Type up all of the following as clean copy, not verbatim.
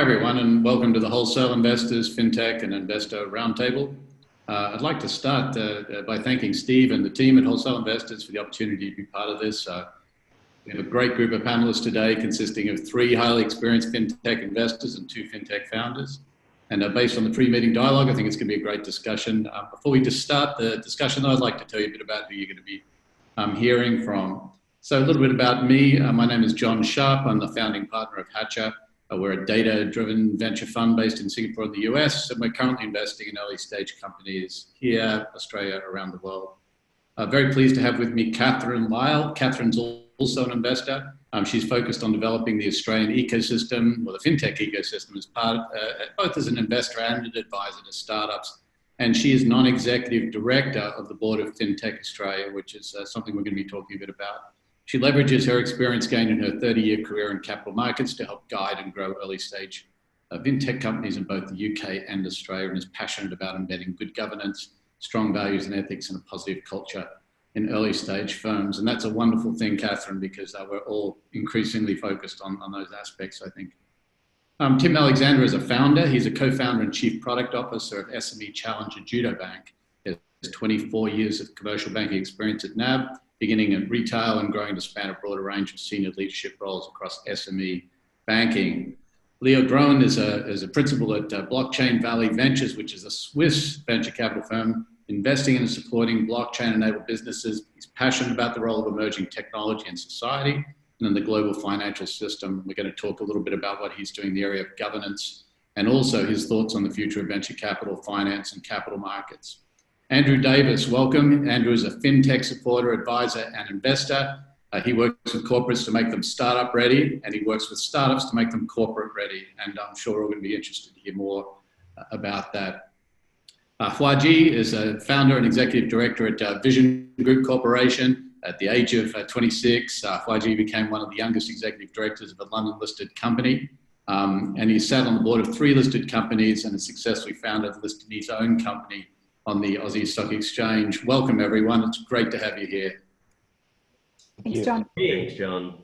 Hi everyone, and welcome to the Wholesale Investors, FinTech and Investor Roundtable. I'd like to start by thanking Steve and the team at Wholesale Investors for the opportunity to be part of this. We have a great group of panelists today consisting of 3 highly experienced FinTech investors and 2 FinTech founders. And based on the pre-meeting dialogue, I think it's going to be a great discussion. Before we just start the discussion, I'd like to tell you a bit about who you're going to be hearing from. So a little bit about me. My name is John Sharp. I'm the founding partner of Hatcher. We're a data-driven venture fund based in Singapore in the US, and we're currently investing in early-stage companies here, Australia, around the world. Very pleased to have with me Catherine Lyle. Catherine's also an investor. She's focused on developing the Australian ecosystem, or the FinTech ecosystem, as part, both as an investor and an advisor to startups. And she is non-executive director of the board of FinTech Australia, which is something we're going to be talking a bit about. She leverages her experience gained in her 30-year career in capital markets to help guide and grow early-stage FinTech companies in both the UK and Australia, and is passionate about embedding good governance, strong values and ethics, and a positive culture in early-stage firms. And that's a wonderful thing, Catherine, because we're all increasingly focused on those aspects, I think. Tim Alexander is a founder. He's a co-founder and chief product officer of SME Challenger Judo Bank. He has 24 years of commercial banking experience at NAB, beginning in retail and growing to span a broader range of senior leadership roles across SME banking. Leo Groen is a principal at Blockchain Valley Ventures, which is a Swiss venture capital firm investing in and supporting blockchain-enabled businesses. He's passionate about the role of emerging technology in society and in the global financial system. We're going to talk a little bit about what he's doing in the area of governance and also his thoughts on the future of venture capital, finance, and capital markets. Andrew Davis, welcome. Andrew is a FinTech supporter, advisor, and investor. He works with corporates to make them startup ready, and he works with startups to make them corporate ready. And I'm sure we're all going to be interested to hear more about that. Hui Jie is a founder and executive director at VisionGroup Corporation. At the age of 26, Hui Jie became one of the youngest executive directors of a London-listed company. And he sat on the board of 3 listed companies and has successfully founded and listed his own company on the Aussie Stock Exchange. Welcome, everyone. It's great to have you here. Thanks, John. Thanks, John.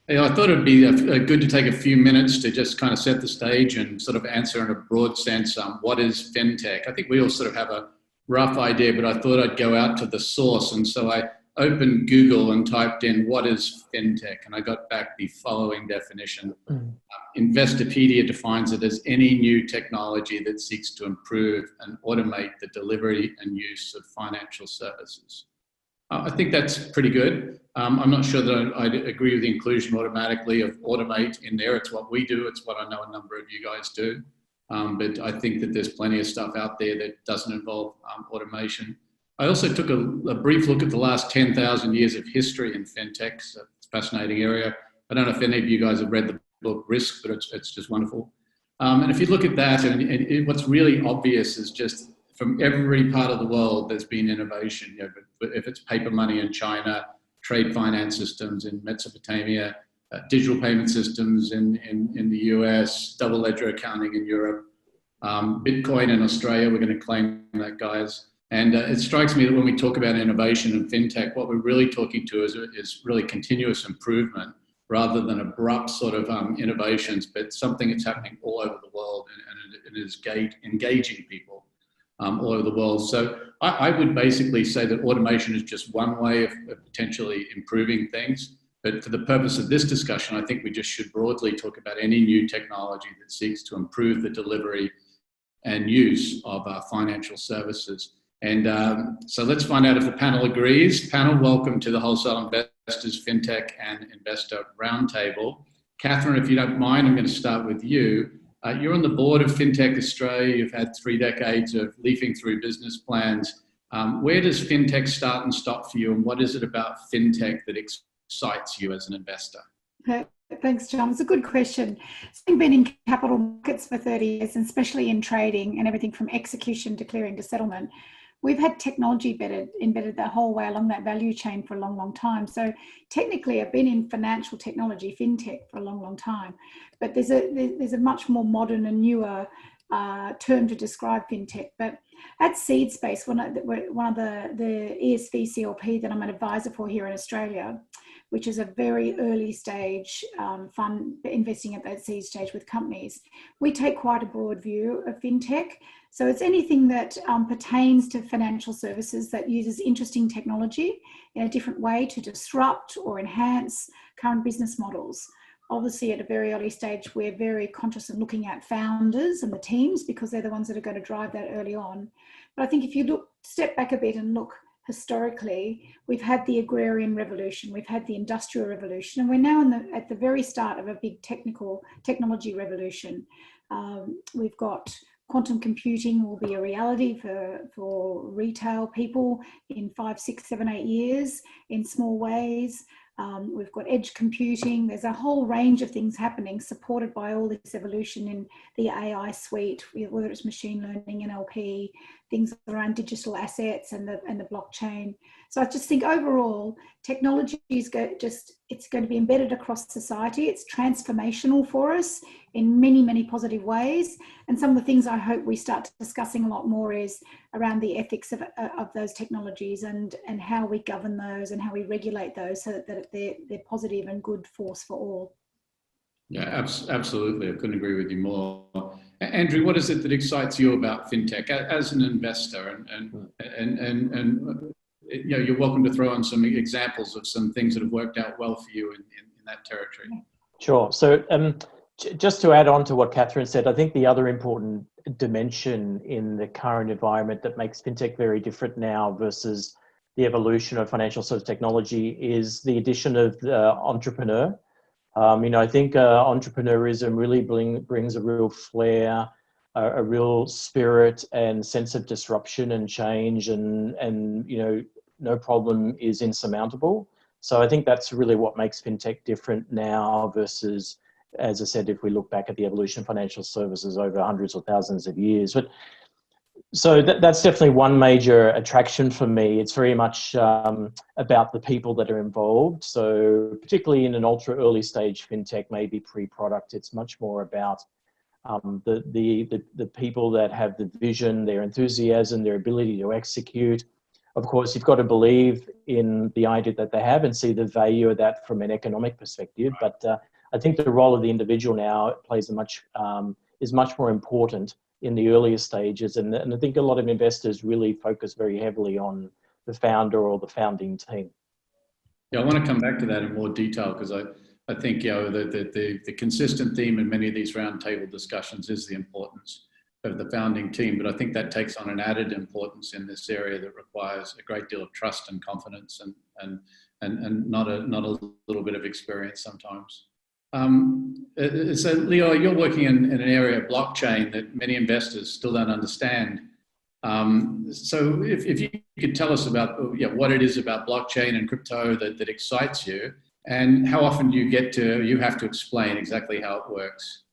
Hey, I thought it'd be good to take a few minutes to just kind of set the stage and sort of answer in a broad sense, what is FinTech? I think we all sort of have a rough idea, but I thought I'd go out to the source. And so I opened Google and typed in, what is FinTech? And I got back the following definition. Investopedia defines it as any new technology that seeks to improve and automate the delivery and use of financial services. I think that's pretty good. I'm not sure that I'd agree with the inclusion automatically of automate in there. It's what we do. It's what I know a number of you guys do. But I think that there's plenty of stuff out there that doesn't involve automation. I also took a brief look at the last 10,000 years of history in FinTech. So it's a fascinating area. I don't know if any of you guys have read the book Risk, but it's just wonderful. And if you look at that, and what's really obvious is just from every part of the world, there's been innovation. You know, if it's paper money in China, trade finance systems in Mesopotamia, digital payment systems in the US, double ledger accounting in Europe, Bitcoin in Australia, we're going to claim that, guys. And it strikes me that when we talk about innovation and FinTech, what we're really talking to is really continuous improvement rather than abrupt sort of innovations, but something that's happening all over the world and it is engaging people all over the world. So I would basically say that automation is just one way of potentially improving things. But for the purpose of this discussion, I think we just should broadly talk about any new technology that seeks to improve the delivery and use of financial services. And so let's find out if the panel agrees. Panel, welcome to the Wholesale Investors, FinTech and Investor Roundtable. Catherine, if you don't mind, I'm going to start with you. You're on the board of FinTech Australia. You've had 3 decades of leafing through business plans. Where does FinTech start and stop for you? And what is it about FinTech that excites you as an investor? Thanks, John. It's a good question. I've been in capital markets for 30 years, and especially in trading and everything from execution to clearing to settlement. We've had technology embedded the whole way along that value chain for a long, long time. So technically, I've been in financial technology, FinTech, for a long, long time. But there's a much more modern and newer term to describe fintech. But at Seed Space, one of the ESV CLP that I'm an advisor for here in Australia, which is a very early stage fund investing at that seed stage with companies, we take quite a broad view of fintech. So it's anything that pertains to financial services that uses interesting technology in a different way to disrupt or enhance current business models. Obviously, at a very early stage, we're very conscious of looking at founders and the teams because they're the ones that are going to drive that early on. But I think if you step back a bit and look historically, we've had the agrarian revolution, we've had the industrial revolution, and we're now at the very start of a big technology revolution. We've got quantum computing will be a reality for retail people in 5, 6, 7, 8 years in small ways. We've got edge computing. There's a whole range of things happening supported by all this evolution in the AI suite, whether it's machine learning, NLP, things around digital assets and the blockchain. So I just think overall, technology is it's going to be embedded across society. It's transformational for us in many, many positive ways. And some of the things I hope we start discussing a lot more is around the ethics of those technologies and how we govern those and how we regulate those so that they're positive and good force for all. Yeah, absolutely. I couldn't agree with you more. Andrew, what is it that excites you about fintech as an investor? And you know, you're welcome to throw on some examples of some things that have worked out well for you in that territory. Sure. So just to add on to what Catherine said, I think the other important dimension in the current environment that makes fintech very different now versus the evolution of financial service technology is the addition of the entrepreneur. You know, I think entrepreneurism really brings a real flair, a real spirit and sense of disruption and change, and you know, no problem is insurmountable. So I think that's really what makes fintech different now versus, as I said, if we look back at the evolution of financial services over hundreds or thousands of years. But so that's definitely one major attraction for me. It's very much about the people that are involved. So particularly in an ultra early stage fintech, maybe pre-product, it's much more about the people that have the vision, their enthusiasm, their ability to execute. Of course, you've got to believe in the idea that they have and see the value of that from an economic perspective. But I think the role of the individual now plays is much more important in the earlier stages. And I think a lot of investors really focus very heavily on the founder or the founding team. Yeah, I want to come back to that in more detail because I think, you know, the consistent theme in many of these roundtable discussions is the importance of the founding team. But I think that takes on an added importance in this area that requires a great deal of trust and confidence and not a little bit of experience sometimes. So Leo, you're working in an area of blockchain that many investors still don't understand. So if you could tell us about what it is about blockchain and crypto that excites you, and how often do you have to explain exactly how it works?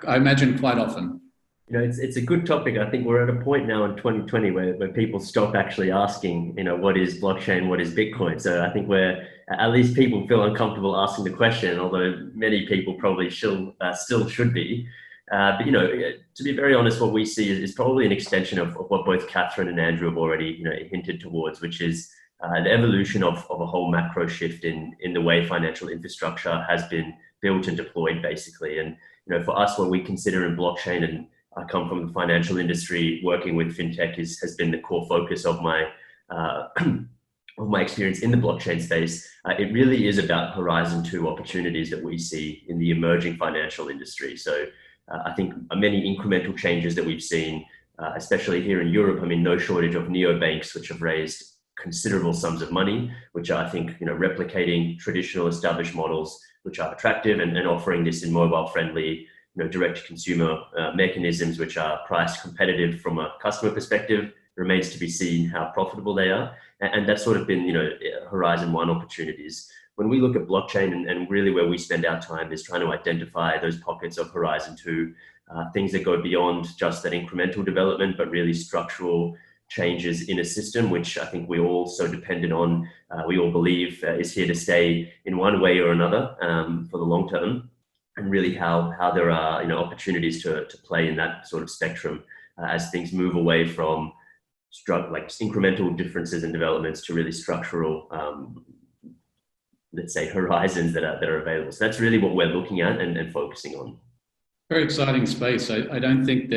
I imagine quite often. You know, it's a good topic. I think we're at a point now in 2020 where people stop actually asking, you know, what is blockchain, what is Bitcoin? So I think at least people feel uncomfortable asking the question, although many people probably still should be. But, you know, to be very honest, what we see is probably an extension of what both Catherine and Andrew have already, you know, hinted towards, which is the evolution of a whole macro shift in the way financial infrastructure has been built and deployed, basically. And, you know, for us, what we consider in blockchain, and I come from the financial industry, working with fintech has been the core focus of my of my experience in the blockchain space. It really is about Horizon 2 opportunities that we see in the emerging financial industry. So I think many incremental changes that we've seen, especially here in Europe, I mean, no shortage of neobanks which have raised considerable sums of money, which are, I think, you know, replicating traditional established models, which are attractive and offering this in mobile friendly, you know, direct consumer mechanisms, which are price competitive from a customer perspective. Remains to be seen how profitable they are. And that's sort of been, you know, Horizon 1 opportunities. When we look at blockchain and really where we spend our time is trying to identify those pockets of Horizon 2, things that go beyond just that incremental development, but really structural changes in a system, which I think we're all so dependent on, we all believe is here to stay in one way or another for the long term. and really how there are, you know, opportunities to play in that sort of spectrum as things move away from like incremental differences and developments to really structural, let's say, horizons that are available. So that's really what we're looking at and focusing on. Very exciting space. I don't think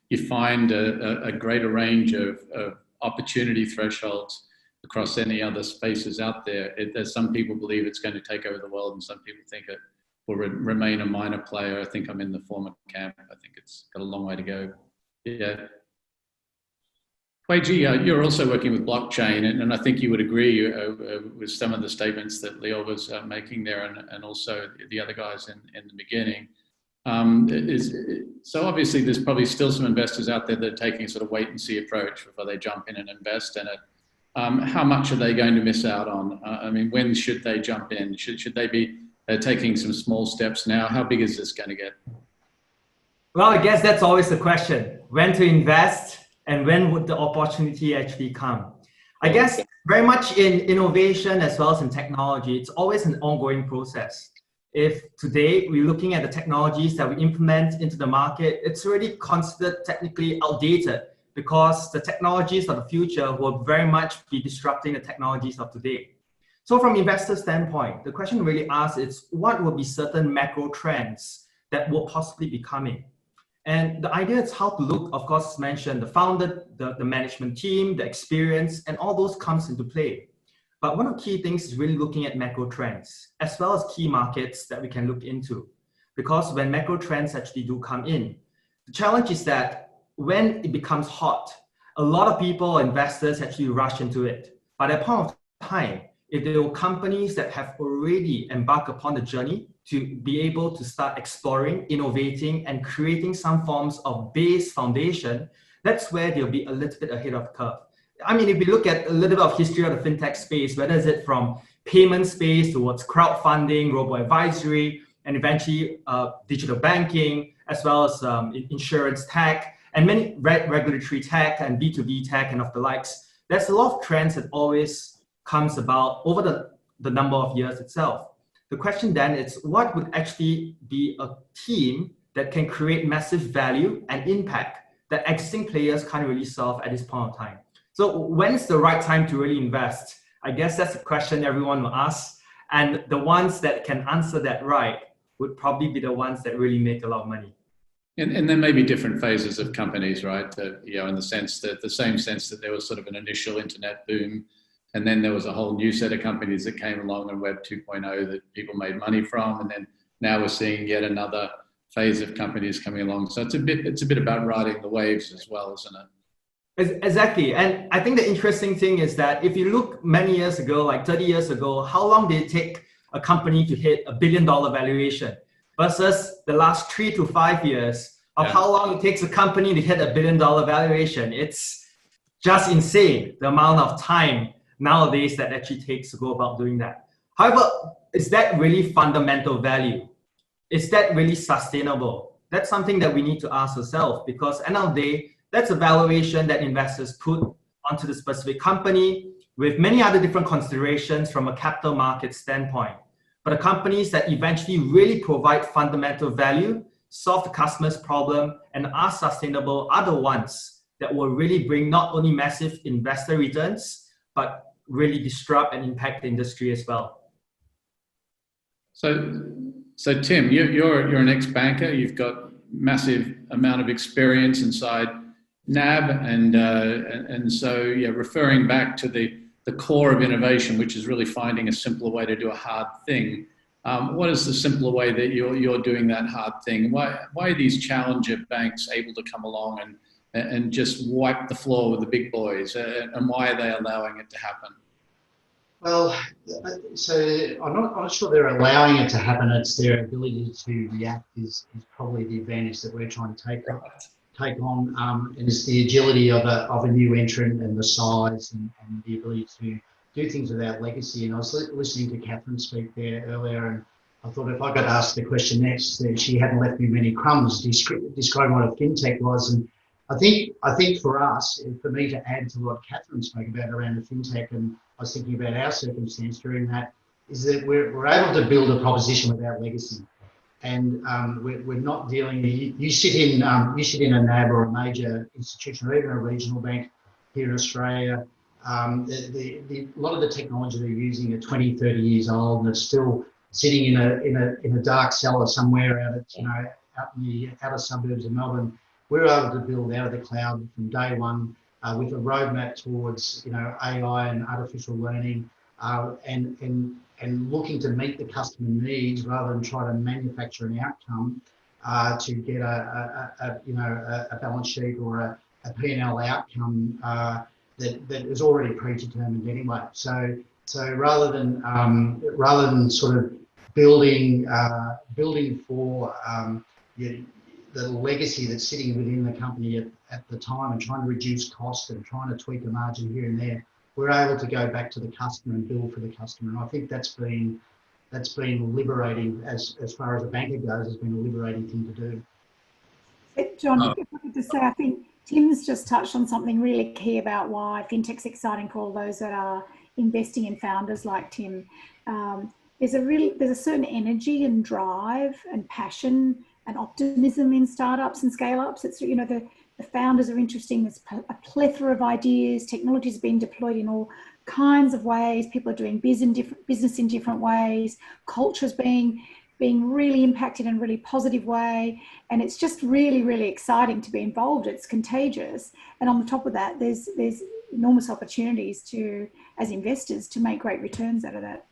you find a greater range of opportunity thresholds across any other spaces out there. There's some people believe it's going to take over the world, and some people think it will remain a minor player. I think I'm in the former camp. I think it's got a long way to go. Yeah. Hui Jie, you're also working with blockchain, and I think you would agree with some of the statements that Leo was making there, and also the other guys in the beginning. So obviously there's probably still some investors out there that are taking a sort of wait and see approach before they jump in and invest in it. How much are they going to miss out on? I mean, when should they jump in? Should they be taking some small steps now? How big is this going to get? Well, I guess that's always the question: when to invest and when would the opportunity actually come? I guess very much in innovation as well as in technology, it's always an ongoing process. If today we're looking at the technologies that we implement into the market, it's already considered technically outdated because the technologies of the future will very much be disrupting the technologies of today. So from investor standpoint, the question really asks is what will be certain macro trends that will possibly be coming? And the idea is how to look, of course, mentioned the founder, the management team, the experience, and all those comes into play. But one of the key things is really looking at macro trends, as well as key markets that we can look into. Because when macro trends actually do come in, the challenge is that when it becomes hot, a lot of people, investors actually rush into it. But at a point of time, if there were companies that have already embarked upon the journey to be able to start exploring, innovating, and creating some forms of base foundation, that's where they'll be a little bit ahead of the curve. I mean, if we look at a little bit of history of the fintech space, whether is it from payment space towards crowdfunding, robo-advisory, and eventually digital banking, as well as insurance tech, and many regulatory tech and B2B tech and of the likes, there's a lot of trends that always comes about over the number of years itself. The question then is what would actually be a team that can create massive value and impact that existing players can't really solve at this point of time? So when's the right time to really invest? I guess that's the question everyone will ask. And the ones that can answer that right would probably be the ones that really make a lot of money. And there may be different phases of companies, right? You know, in the sense that the same sense that there was sort of an initial internet boom, and then there was a whole new set of companies that came along in Web 2.0 that people made money from, and then now we're seeing yet another phase of companies coming along. So it's a bit about riding the waves as well, isn't it? Exactly. And I think the interesting thing is that if you look many years ago, like 30 years ago, how long did it take a company to hit $1 billion valuation versus the last 3 to 5 years of how long it takes a company to hit $1 billion valuation? It's just insane, the amount of time nowadays that actually takes to go about doing that. However, is that really fundamental value? Is that really sustainable? That's something that we need to ask ourselves, because at the end of the day, that's a valuation that investors put onto the specific company with many other different considerations from a capital market standpoint. But the companies that eventually really provide fundamental value, solve the customer's problem, and are sustainable are the ones that will really bring not only massive investor returns, but really disrupt and impact the industry as well. So Tim, you're an ex-banker. You've got massive amount of experience inside NAB, and so referring back to the core of innovation, which is really finding a simpler way to do a hard thing. What is the simpler way that you're doing that hard thing? Why are these challenger banks able to come along and just wipe the floor with the big boys, and why are they allowing it to happen? Well, so I'm not sure they're allowing it to happen. It's their ability to react is probably the advantage that we're trying to take on, and it's the agility of a new entrant and the size and the ability to do things without legacy. And I was listening to Catherine speak there earlier, and I thought if I got asked the question next, that she hadn't left me many crumbs describing what a fintech was. And I think for us, for me to add to what Catherine spoke about around the fintech, and I was thinking about our circumstance during that, is that we're able to build a proposition without legacy. and we're not dealing. You sit in a NAB or a major institution or even a regional bank here in Australia. A lot of the technology they're using are 20, 30 years old, and it's still sitting in a dark cellar somewhere out in the outer suburbs of Melbourne. We're able to build out of the cloud from day one with a roadmap towards AI and artificial learning, and looking to meet the customer needs rather than try to manufacture an outcome to get a balance sheet or a P&L outcome that is already predetermined anyway. So rather than sort of building for the legacy that's sitting within the company at the time and trying to reduce cost and trying to tweak a margin here and there, we're able to go back to the customer and build for the customer. And I think that's been liberating as far as a banker goes. Has been a liberating thing to do. John, if I could just say, I think Tim's just touched on something really key about why FinTech's exciting for all those that are investing in founders like Tim. There's a certain energy and drive and passion and optimism in startups and scale-ups. It's, the founders are interesting. There's a plethora of ideas. Technology is being deployed in all kinds of ways. People are doing business in different ways. Culture's being really impacted in a really positive way. And it's just really, really exciting to be involved. It's contagious. And on the top of that, there's enormous opportunities as investors to make great returns out of that.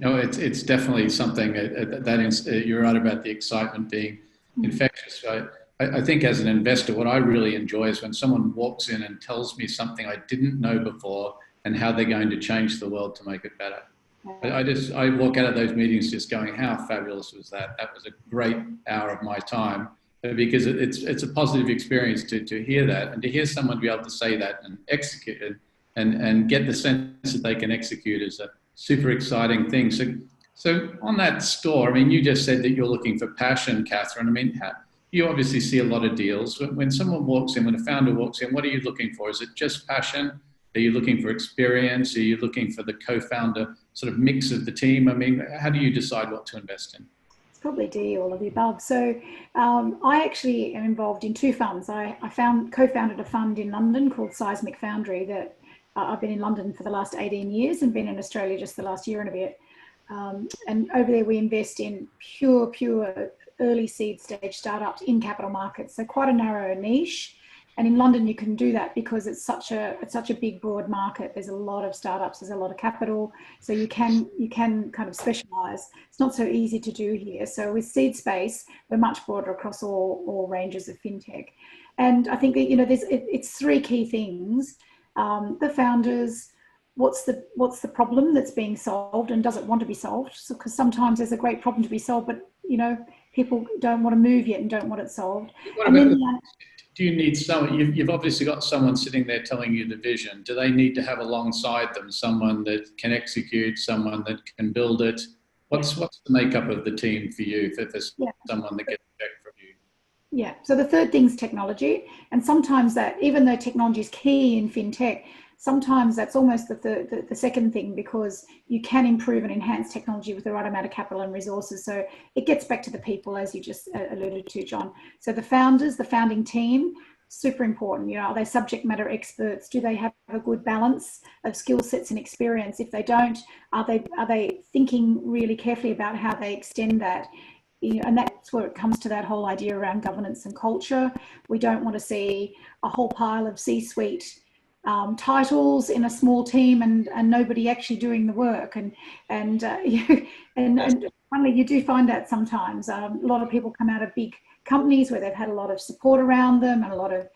No, it's definitely something that you're right about the excitement being infectious. I think as an investor, what I really enjoy is when someone walks in and tells me something I didn't know before and how they're going to change the world to make it better. I walk out of those meetings just going, how fabulous was that? That was a great hour of my time, because it's a positive experience to hear that, and to hear someone be able to say that and execute it and get the sense that they can execute is a super exciting thing. So on that score, I mean, you just said that you're looking for passion, Catherine. I mean, you obviously see a lot of deals. When someone walks in, when a founder walks in, what are you looking for? Is it just passion? Are you looking for experience? Are you looking for the co-founder sort of mix of the team? I mean, how do you decide what to invest in? It's probably D, all of the above. So I actually am involved in two funds. I co-founded a fund in London called Seismic Foundry that I've been in London for the last 18 years and been in Australia just the last year and a bit. And over there we invest in pure early seed stage startups in capital markets. So quite a narrow niche. And in London you can do that because it's such a big broad market. There's a lot of startups, there's a lot of capital. So you can kind of specialize. It's not so easy to do here. So with seed space, we're much broader across all ranges of FinTech. And I think that, it's three key things. The founders, what's the problem that's being solved and does it want to be solved? So, because sometimes there's a great problem to be solved, but people don't want to move yet and don't want it solved. And then do you need someone? You've obviously got someone sitting there telling you the vision. Do they need to have alongside them someone that can execute, someone that can build it? What's the makeup of the team for you if there's someone that gets check from you? Yeah, so the third thing's technology. And sometimes that, even though technology is key in FinTech, sometimes that's almost the second thing, because you can improve and enhance technology with the right amount of capital and resources. So it gets back to the people, as you just alluded to, John. So the founders, the founding team, super important. Are they subject matter experts? Do they have a good balance of skill sets and experience? If they don't, are they thinking really carefully about how they extend that? And that's where it comes to that whole idea around governance and culture. We don't want to see a whole pile of C-suite titles in a small team and nobody actually doing the work. And finally, you do find that sometimes. A lot of people come out of big companies where they've had a lot of support around them and a lot of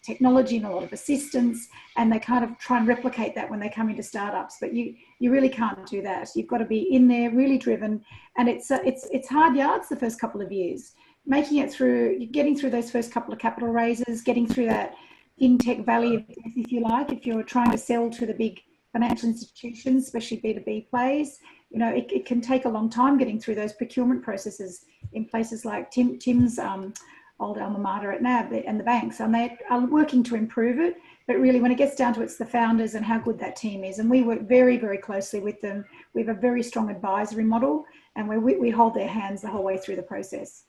technology and a lot of assistance, and they kind of try and replicate that when they come into startups. But you really can't do that. You've got to be in there, really driven, and it's hard yards the first couple of years. Making it through, getting through those first couple of capital raises, getting through that FinTech valley of death, if you like, if you're trying to sell to the big financial institutions, especially B2B plays, it can take a long time getting through those procurement processes in places like Tim's old alma mater at NAB and the banks, and they are working to improve it. But really, when it gets down to it's the founders and how good that team is, and we work very, very closely with them. We have a very strong advisory model, and we hold their hands the whole way through the process.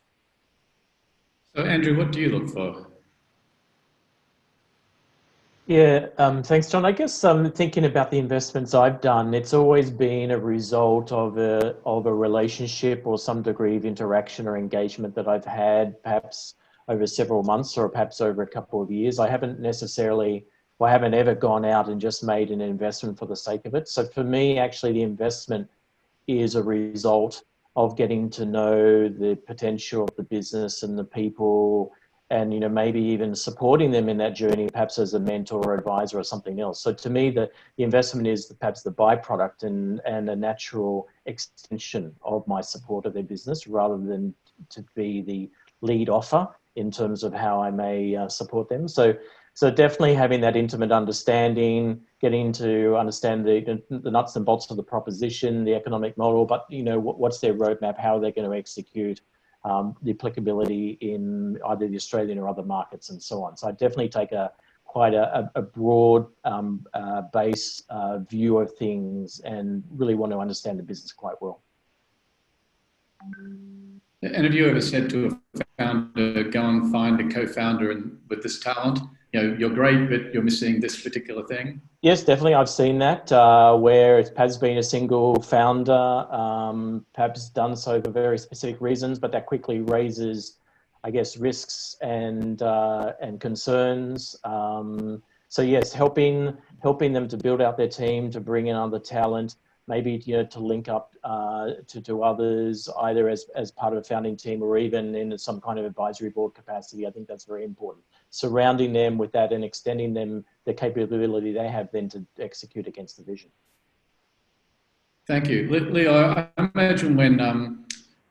So Andrew, what do you look for? Yeah, thanks, John. I guess thinking about the investments I've done, it's always been a result of a relationship or some degree of interaction or engagement that I've had, perhaps over several months or perhaps over a couple of years. I haven't ever gone out and just made an investment for the sake of it. So for me, actually, the investment is a result of getting to know the potential of the business and the people, and maybe even supporting them in that journey, perhaps as a mentor or advisor or something else. So to me, the investment is perhaps the byproduct and a natural extension of my support of their business, rather than to be the lead offer in terms of how I may support them. So definitely having that intimate understanding, getting to understand the nuts and bolts of the proposition, the economic model, but what's their roadmap, how are they going to execute, the applicability in either the Australian or other markets, and so on. So I definitely take quite a broad base view of things, and really want to understand the business quite well. And have you ever said to a founder, go and find a co-founder with this talent? You're great, but you're missing this particular thing? Yes, definitely. I've seen that where it has been a single founder, perhaps done so for very specific reasons, but that quickly raises, I guess, risks and concerns. So yes, helping them to build out their team, to bring in other talent, maybe to link up to others, either as part of a founding team or even in some kind of advisory board capacity. I think that's very important. Surrounding them with that and extending them the capability they have then to execute against the vision. Thank you. Leo, I imagine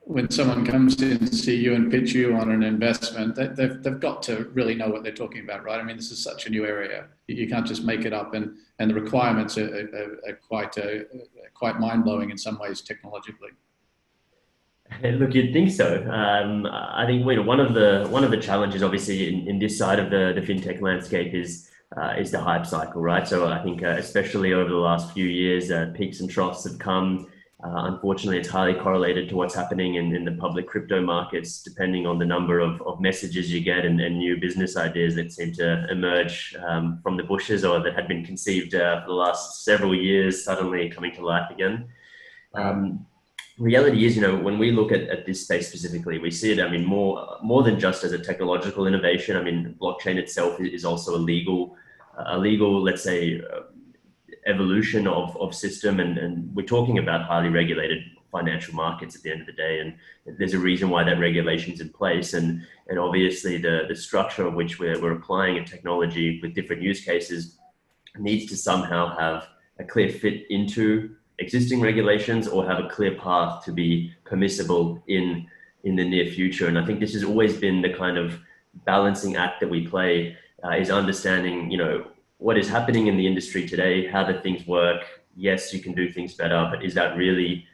when someone comes in to see you and pitch you on an investment, they've got to really know what they're talking about, right? I mean, this is such a new area. You can't just make it up, and the requirements are quite mind-blowing in some ways technologically. Look, you'd think so. I think one of the challenges, obviously, in this side of the fintech landscape is the hype cycle, right? So I think especially over the last few years, peaks and troughs have come. Unfortunately, it's highly correlated to what's happening in the public crypto markets, depending on the number of messages you get and new business ideas that seem to emerge from the bushes, or that had been conceived for the last several years, suddenly coming to life again. Reality is, when we look at this space specifically, we see it, I mean, more than just as a technological innovation. I mean, blockchain itself is also a legal, let's say, evolution of system, and we're talking about highly regulated financial markets at the end of the day, and there's a reason why that regulation's in place, and obviously the structure of which we're applying a technology with different use cases needs to somehow have a clear fit into existing regulations, or have a clear path to be permissible in the near future. And I think this has always been the kind of balancing act that we play, is understanding, what is happening in the industry today, how the things work. Yes, you can do things better, but is that really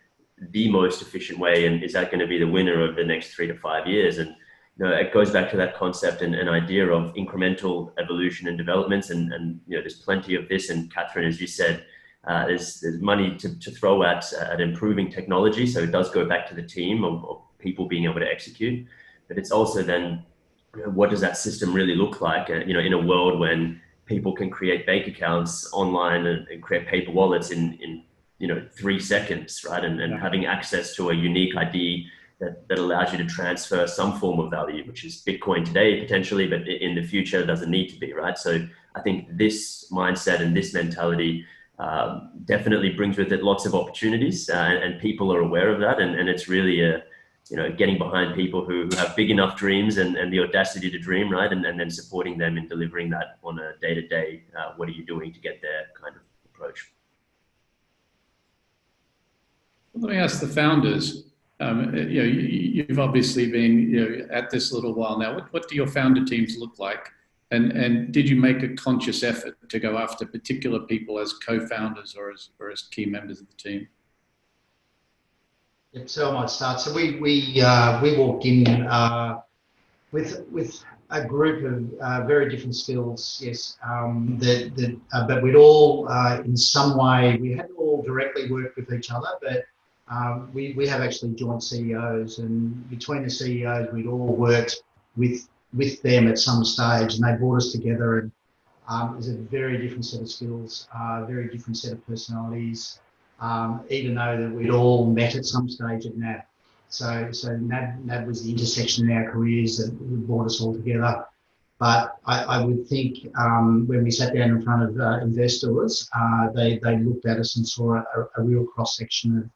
the most efficient way? And is that going to be the winner of the next 3 to 5 years? And it goes back to that concept and idea of incremental evolution and developments. And there's plenty of this. And Catherine, as you said, there's money to throw at improving technology. So it does go back to the team of people being able to execute. But it's also then, what does that system really look like? In a world when people can create bank accounts online and create paper wallets in 3 seconds, right? And having access to a unique ID that allows you to transfer some form of value, which is Bitcoin today potentially, but in the future doesn't need to be, right? So I think this mindset and this mentality definitely brings with it lots of opportunities, and people are aware of that, and it's really getting behind people who have big enough dreams and the audacity to dream, right? And then supporting them in delivering that on a day-to-day, what are you doing to get there kind of approach. Let me ask the founders, you've obviously been at this a little while now. What do your founder teams look like? And did you make a conscious effort to go after particular people as co-founders or as key members of the team? Yep, so I might start. So we walked in with a group of very different skills, yes. But we'd all, in some way, we hadn't all directly worked with each other, but we have actually joint CEOs, and between the CEOs, we'd all worked with them at some stage, and they brought us together. And it's a very different set of skills, very different set of personalities. Even though that we'd all met at some stage at NAB. So NAB was the intersection in our careers that brought us all together. But I would think when we sat down in front of investors, they looked at us and saw a real cross-section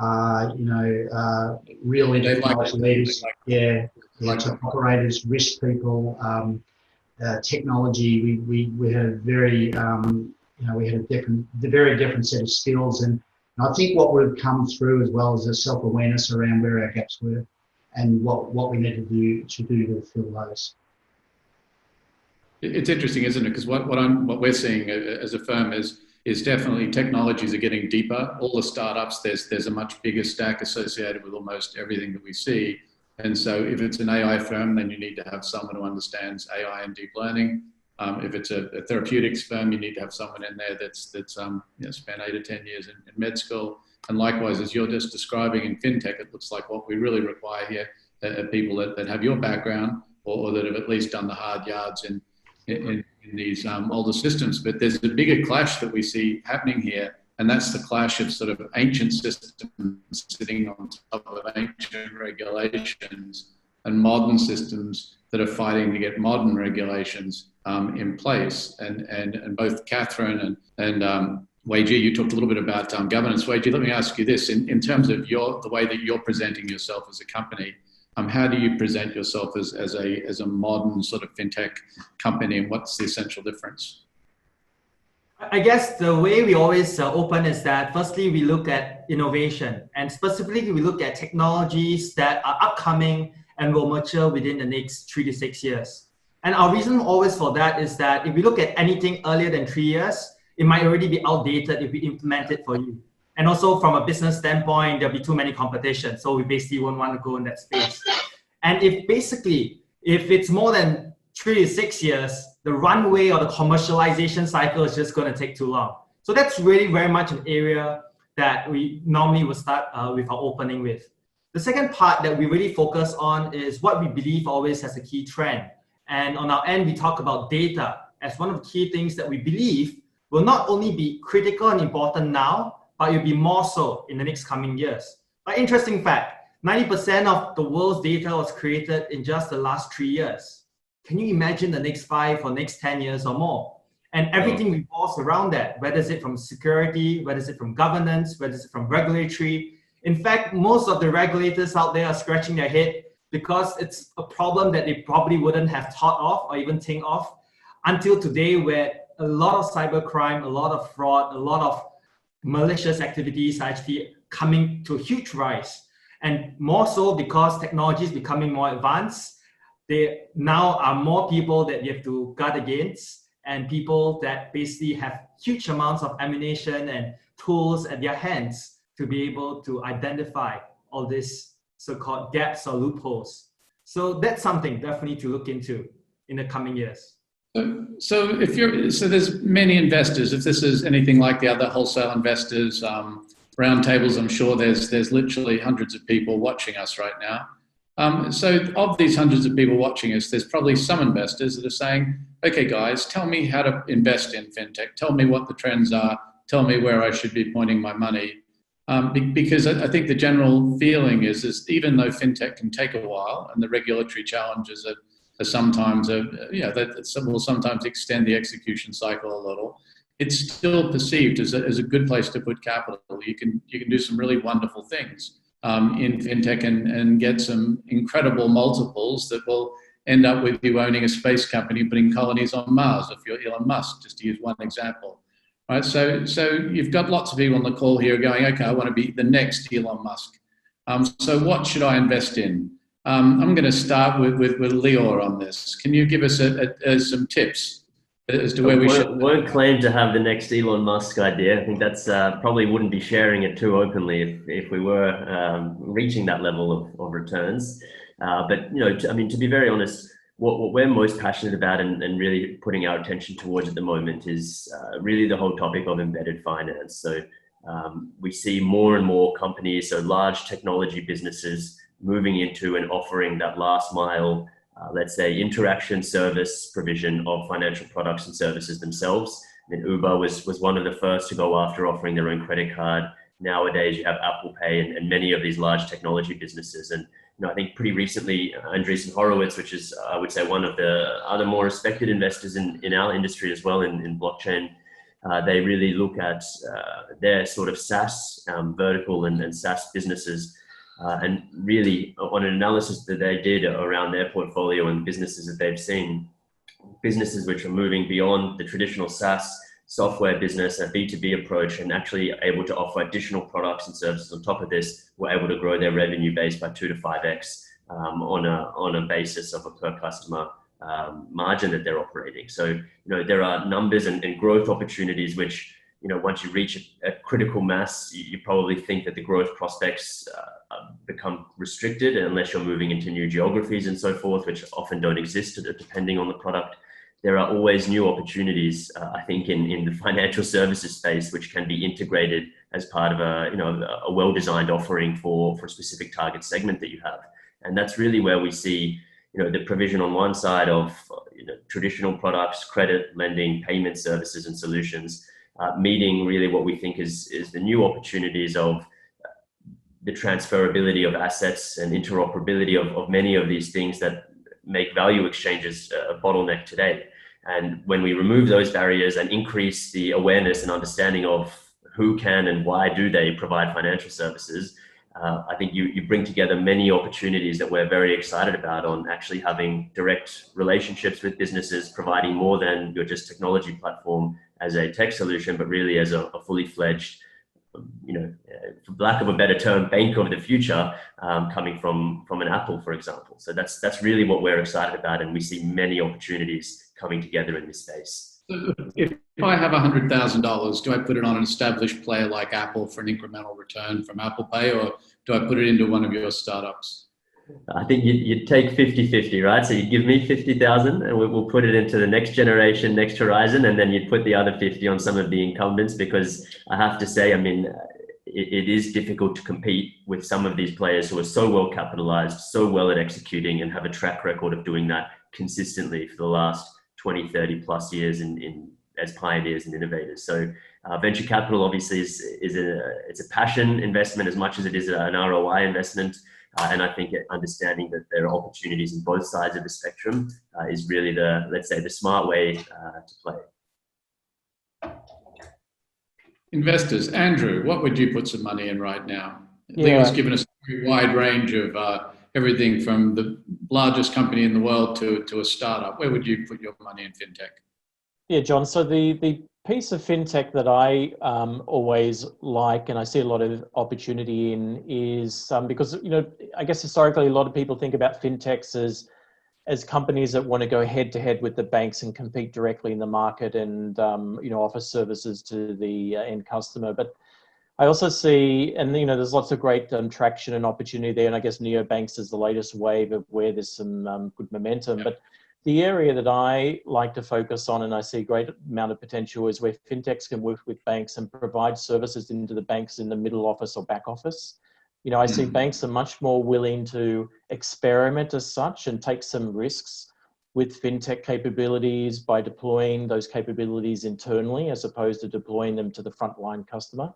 of, real enterprise leaders, top operators, risk people, technology. We had a very, very different set of skills. And I think what would have come through as well as a self-awareness around where our gaps were and what we need to do to fill those. It's interesting, isn't it? Because what we're seeing as a firm is definitely technologies are getting deeper. All the startups, there's a much bigger stack associated with almost everything that we see. And so if it's an AI firm, then you need to have someone who understands AI and deep learning. If it's a therapeutics firm, you need to have someone in there that's spent 8 or 10 years in med school. And likewise, as you're just describing in FinTech, it looks like what we really require here are people that have your background or that have at least done the hard yards in these older systems. But there's a bigger clash that we see happening here, and that's the clash of sort of ancient systems sitting on top of ancient regulations and modern systems that are fighting to get modern regulations in place. And both Catherine and Hui Jie, you talked a little bit about governance. Hui Jie, let me ask you this: in terms of the way that you're presenting yourself as a company, how do you present yourself as a modern sort of FinTech company, and what's the essential difference? I guess the way we always open is that firstly, we look at innovation, and specifically we look at technologies that are upcoming and will mature within the next 3 to 6 years. And our reason always for that is that if we look at anything earlier than 3 years, it might already be outdated if we implement it for you. And also from a business standpoint, there'll be too many competition. So we basically won't want to go in that space. And if it's more than 3 to 6 years, the runway or the commercialization cycle is just going to take too long. So that's really very much an area that we normally will start with our opening with. The second part that we really focus on is what we believe always has a key trend. And on our end, we talk about data as one of the key things that we believe will not only be critical and important now, but it will be more so in the next coming years. An interesting fact, 90% of the world's data was created in just the last 3 years. Can you imagine the next 5 or next 10 years or more? And everything revolves around that, whether it's from security, whether it's from governance, whether it's from regulatory. In fact, most of the regulators out there are scratching their head because it's a problem that they probably wouldn't have thought of or even think of until today, where a lot of cybercrime, a lot of fraud, a lot of malicious activities are actually coming to a huge rise. And more so because technology is becoming more advanced, there now are more people that you have to guard against, and people that basically have huge amounts of ammunition and tools at their hands to be able to identify all these so-called gaps or loopholes. So that's something definitely to look into in the coming years. So there's many investors. If this is anything like the other wholesale investors, roundtables, I'm sure there's literally hundreds of people watching us right now. So of these hundreds of people watching us, there's probably some investors that are saying, okay, guys, tell me how to invest in FinTech. Tell me what the trends are. Tell me where I should be pointing my money. Because I think the general feeling is even though FinTech can take a while and the regulatory challenges are sometimes, that will sometimes extend the execution cycle a little, it's still perceived as a good place to put capital. You can do some really wonderful things in FinTech and get some incredible multiples that will end up with you owning a space company putting colonies on Mars, if you're Elon Musk, just to use one example. Right, so you've got lots of people on the call here going, okay, I want to be the next Elon Musk. So what should I invest in? I'm going to start with Lior on this. Can you give us some tips as to where we should? Won't claim to have the next Elon Musk idea. I think that's probably wouldn't be sharing it too openly if we were reaching that level of returns. But to be very honest, what we're most passionate about and really putting our attention towards at the moment is really the whole topic of embedded finance. So We see more and more companies, so large technology businesses, moving into and offering that last mile, let's say, interaction service provision of financial products and services themselves. I mean, Uber was one of the first to go after offering their own credit card. Nowadays, you have Apple Pay and many of these large technology businesses. And I think pretty recently, Andreessen Horowitz, which is, I would say, one of the other more respected investors in our industry as well, in blockchain, they really look at their sort of SaaS vertical and SaaS businesses. And really, on an analysis that they did around their portfolio and businesses that they've seen, businesses which are moving beyond the traditional SaaS software business, a B2B approach, and actually able to offer additional products and services on top of this, were able to grow their revenue base by 2 to 5x on a basis of a per customer margin that they're operating. So, there are numbers and growth opportunities which, once you reach a critical mass, you probably think that the growth prospects become restricted unless you're moving into new geographies and so forth, which often don't exist depending on the product. There are always new opportunities, I think, in the financial services space, which can be integrated as part of a well-designed offering for a specific target segment that you have. And that's really where we see, the provision on one side of traditional products, credit, lending, payment services and solutions, meeting really what we think is the new opportunities of the transferability of assets and interoperability of many of these things that make value exchanges a bottleneck today. And when we remove those barriers and increase the awareness and understanding of who can and why do they provide financial services, I think you bring together many opportunities that we're very excited about on actually having direct relationships with businesses, providing more than your just technology platform as a tech solution, but really as a fully fledged, for lack of a better term, bank of the future, coming from an Apple, for example. So that's really what we're excited about, and we see many opportunities coming together in this space. If I have $100,000, do I put it on an established player like Apple for an incremental return from Apple Pay, or do I put it into one of your startups? I think you'd take 50-50, right? So you give me 50,000 and we'll put it into the next generation, next horizon, and then you'd put the other 50 on some of the incumbents, because I have to say, I mean, it is difficult to compete with some of these players who are so well capitalized, so well at executing, and have a track record of doing that consistently for the last 20, 30 plus years as pioneers and innovators. So venture capital obviously it's a passion investment as much as it is an ROI investment. And I think understanding that there are opportunities in both sides of the spectrum is really the smart way to play. Investors, Andrew, what would you put some money in right now? Yeah. Leo's given us a wide range of everything from the largest company in the world to a startup. Where would you put your money in FinTech? Yeah, John. So the piece of FinTech that I always like, and I see a lot of opportunity in, is because, I guess historically a lot of people think about FinTechs as companies that want to go head to head with the banks and compete directly in the market and, offer services to the end customer. But I also see, and there's lots of great traction and opportunity there. And I guess neobanks is the latest wave of where there's some good momentum. Yep. But the area that I like to focus on, and I see a great amount of potential, is where FinTechs can work with banks and provide services into the banks in the middle office or back office. I see banks are much more willing to experiment as such and take some risks with FinTech capabilities by deploying those capabilities internally as opposed to deploying them to the frontline customer.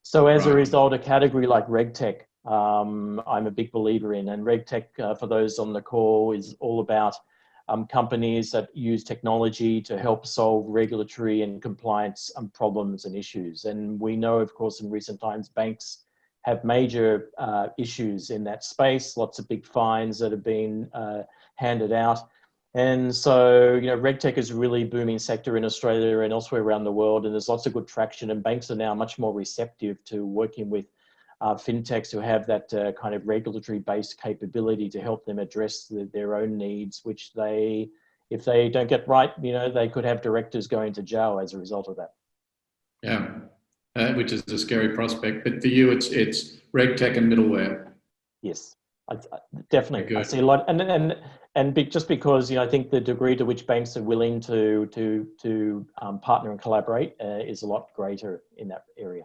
So as a result, a category like RegTech, I'm a big believer in. And RegTech, for those on the call, is all about companies that use technology to help solve regulatory and compliance problems and issues. And we know, of course, in recent times, banks have major issues in that space, lots of big fines that have been handed out. And so, RegTech is a really booming sector in Australia and elsewhere around the world, and there's lots of good traction, and banks are now much more receptive to working with FinTechs who have that kind of regulatory-based capability to help them address their own needs, which if they don't get right, they could have directors going to jail as a result of that. Yeah, which is a scary prospect. But for you, it's RegTech and middleware. Yes, definitely. I see a lot, and just because I think the degree to which banks are willing to partner and collaborate is a lot greater in that area.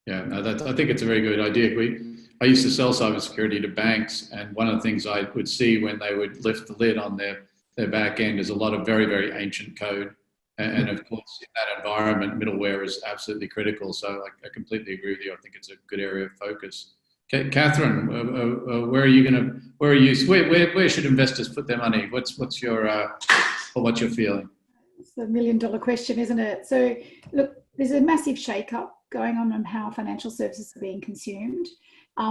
Yeah, no, I think it's a very good idea. I used to sell cybersecurity to banks, and one of the things I would see when they would lift the lid on their back end is a lot of very, very ancient code. And of course, in that environment, middleware is absolutely critical. So I completely agree with you. I think it's a good area of focus. Catherine, where should investors put their money? What's your feeling? It's the $1 million question, isn't it? So look, there's a massive shake-up going on how financial services are being consumed.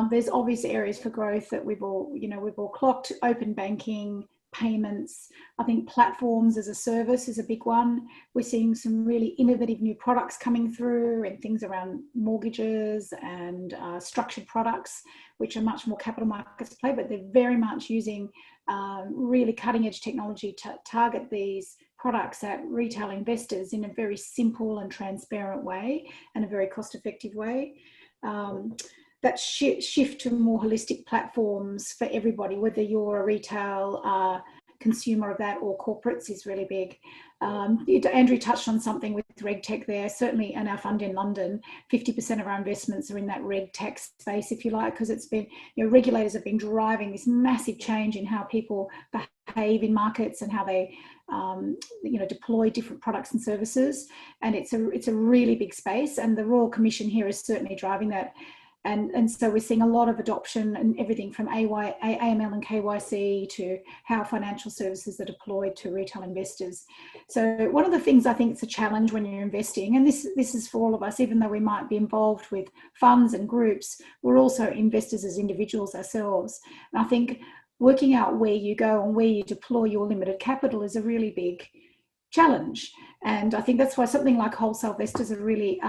There's obvious areas for growth that we've all clocked: open banking, payments. I think platforms as a service is a big one. We're seeing some really innovative new products coming through, and things around mortgages and structured products, which are much more capital markets play, but they're very much using really cutting edge technology to target these products at retail investors in a very simple and transparent way and a very cost effective way. That shift to more holistic platforms for everybody, whether you're a retail consumer of that or corporates, is really big. Andrew touched on something with RegTech there. Certainly in our fund in London, 50% of our investments are in that RegTech space, if you like, because it's been, regulators have been driving this massive change in how people behave in markets and how they deploy different products and services. And it's a really big space, and the Royal Commission here is certainly driving that. And so we're seeing a lot of adoption and everything from AML and KYC to how financial services are deployed to retail investors. So one of the things I think it's a challenge when you're investing, and this is for all of us, even though we might be involved with funds and groups, we're also investors as individuals ourselves. And I think working out where you go and where you deploy your limited capital is a really big challenge. And I think that's why something like Wholesale Vest is a really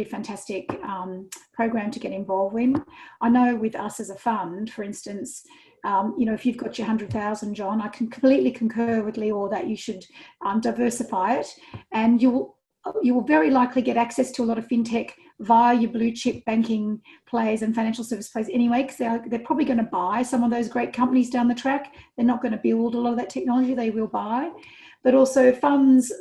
fantastic program to get involved in. I know with us as a fund, for instance, if you've got your 100,000, John, I can completely concur with Leo that you should diversify it, and you will very likely get access to a lot of fintech via your blue chip banking players and financial service players anyway, because they're probably going to buy some of those great companies down the track. They're not going to build a lot of that technology, they will buy. But also funds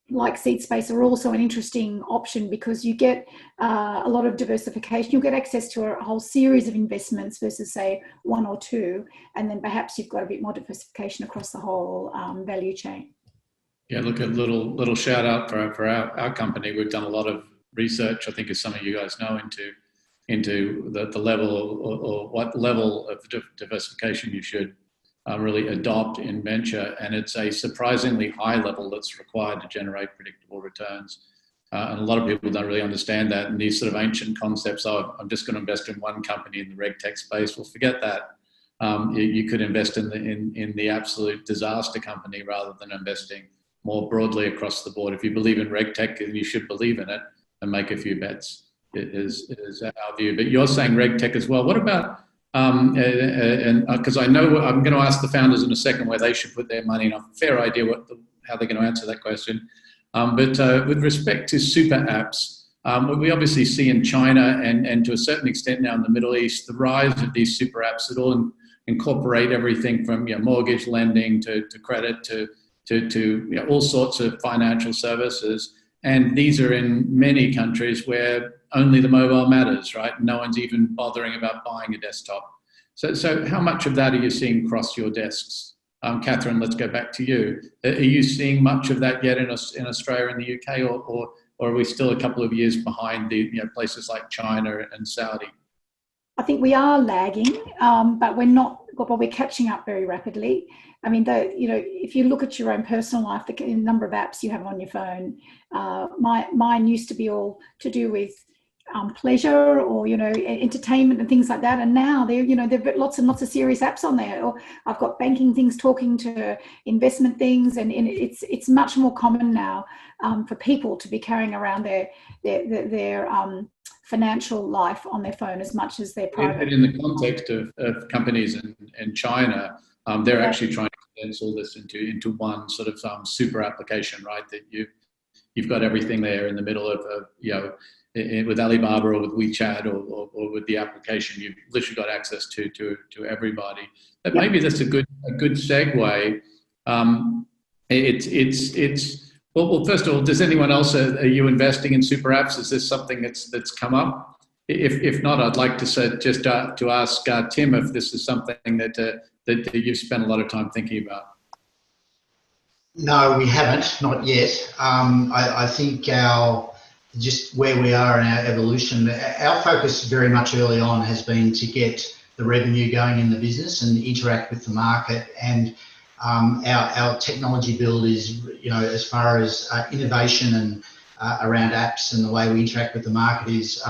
like Seed Space are also an interesting option because you get a lot of diversification. You'll get access to a whole series of investments versus say one or two, and then perhaps you've got a bit more diversification across the whole value chain. Yeah, look, a little shout out for our company. We've done a lot of research, I think, as some of you guys know, into the level or what level of diversification you should really adopt in venture, and it's a surprisingly high level that's required to generate predictable returns. And a lot of people don't really understand that, and these sort of ancient concepts, I'm just going to invest in one company in the RegTech space. Well, forget that. You could invest in the absolute disaster company rather than investing more broadly across the board. If you believe in RegTech, you should believe in it and make a few bets, is our view. But you're saying RegTech as well. What about and because I know I'm going to ask the founders in a second where they should put their money, and I have a fair idea how they're going to answer that question. But with respect to super apps, what we obviously see in China and to a certain extent now in the Middle East, the rise of these super apps that all incorporate everything from mortgage lending to credit to all sorts of financial services. And these are in many countries where only the mobile matters, right? No one's even bothering about buying a desktop. So how much of that are you seeing cross your desks? Catherine, let's go back to you. Are you seeing much of that yet in Australia and the UK, or are we still a couple of years behind the places like China and Saudi? I think we are lagging, but we're not. But we're catching up very rapidly. I mean, if you look at your own personal life, the number of apps you have on your phone, mine used to be all to do with pleasure or entertainment and things like that, and now there've lots and lots of serious apps on there. Or I've got banking things talking to investment things, and it's much more common now for people to be carrying around their financial life on their phone as much as their private. In the context of companies in China, they're actually trying to condense all this into one sort of super application, right? That you've got everything there in the middle of with Alibaba or with WeChat or with the application, you've literally got access to everybody. But maybe that's a good segue. Well, first of all, does anyone else, are you investing in super apps? Is this something that's come up? If not, I'd like to say, just to ask Tim if this is something that you've spent a lot of time thinking about. No, we haven't, not yet. I think just where we are in our evolution, our focus very much early on has been to get the revenue going in the business and interact with the market. And our technology build is, as far as innovation and around apps and the way we interact with the market is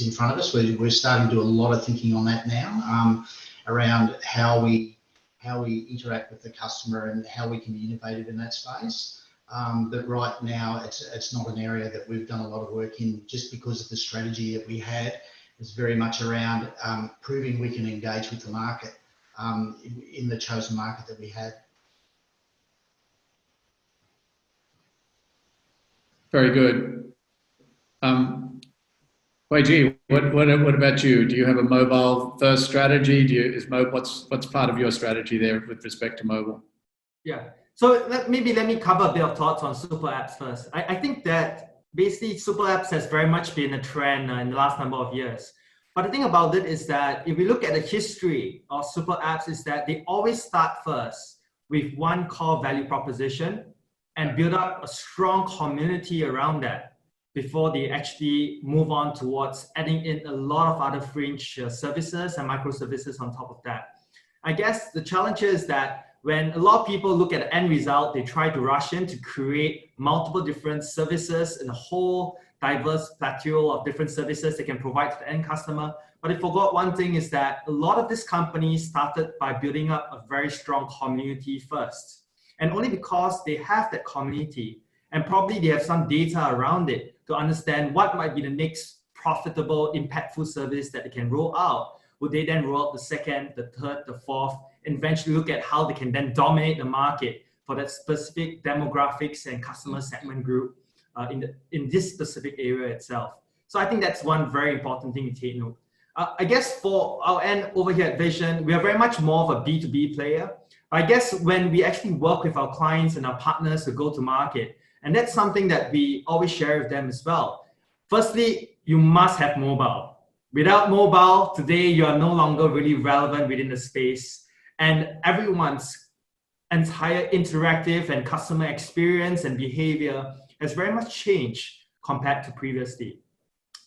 in front of us. We're starting to do a lot of thinking on that now, around how we interact with the customer and how we can be innovative in that space. But right now, it's not an area that we've done a lot of work in, just because of the strategy that we had. It's very much around proving we can engage with the market in the chosen market that we had. Very good. Hui Jie, what about you? Do you have a mobile first strategy? What's part of your strategy there with respect to mobile? Yeah. So let me cover a bit of thoughts on super apps first. I think that basically super apps has very much been a trend in the last number of years. But the thing about it is that if we look at the history of super apps, is that they always start first with one core value proposition and build up a strong community around that before they actually move on towards adding in a lot of other fringe services and microservices on top of that. I guess the challenge is that when a lot of people look at the end result, they try to rush in to create multiple different services and a whole diverse plateau of different services they can provide to the end customer. But they forgot one thing, is that a lot of these companies started by building up a very strong community first. And only because they have that community and probably they have some data around it to understand what might be the next profitable, impactful service that they can roll out, would they then roll out the second, the third, the fourth, and eventually look at how they can then dominate the market for that specific demographics and customer segment group in this specific area itself. So I think that's one very important thing to take note. I guess for our end over here at Vision, we are very much more of a B2B player. I guess when we actually work with our clients and our partners to go to market, and that's something that we always share with them as well. Firstly, you must have mobile. Without mobile, today you are no longer really relevant within the space, and everyone's entire interactive and customer experience and behavior has very much changed compared to previously.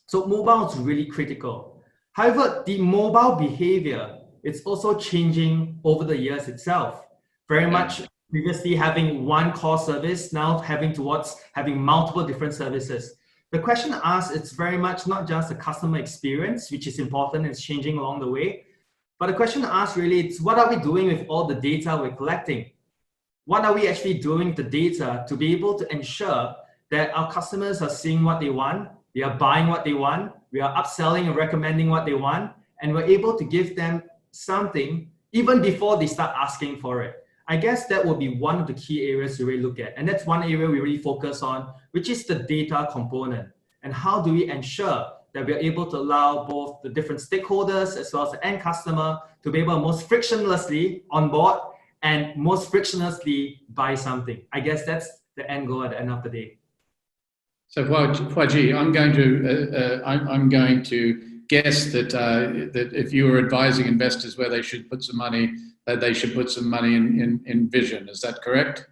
So mobile is really critical. However, the mobile behavior, it's also changing over the years itself. Very much previously having one core service, now having towards having multiple different services. The question asked, it's very much not just the customer experience, which is important, it's changing along the way. But the question asked really, it's what are we doing with all the data we're collecting? What are we actually doing with the data to be able to ensure that our customers are seeing what they want, they are buying what they want, we are upselling and recommending what they want, and we're able to give them something even before they start asking for it. I guess that will be one of the key areas to really look at. And that's one area we really focus on, which is the data component. And how do we ensure that we're able to allow both the different stakeholders as well as the end customer to be able to most frictionlessly onboard and most frictionlessly buy something. I guess that's the end goal at the end of the day. So Hui Jie, I'm going to guess that if you were advising investors where they should put some money, they should put some money in Vision. Is that correct?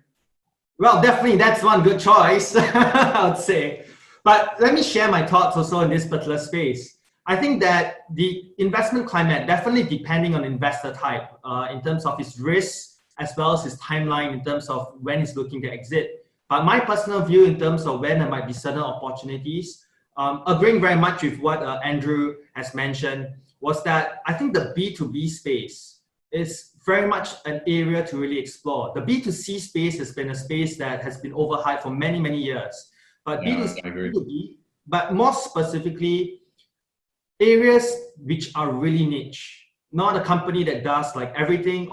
Well, definitely that's one good choice, I would say. But let me share my thoughts also in this particular space. I think that the investment climate, definitely depending on investor type, in terms of his risk, as well as his timeline in terms of when he's looking to exit. But my personal view in terms of when there might be certain opportunities, agreeing very much with what Andrew has mentioned, was that I think the B2B space is very much an area to really explore. The B2C space has been a space that has been overhyped for many, many years. But B2B, but more specifically, areas which are really niche. Not a company that does like everything,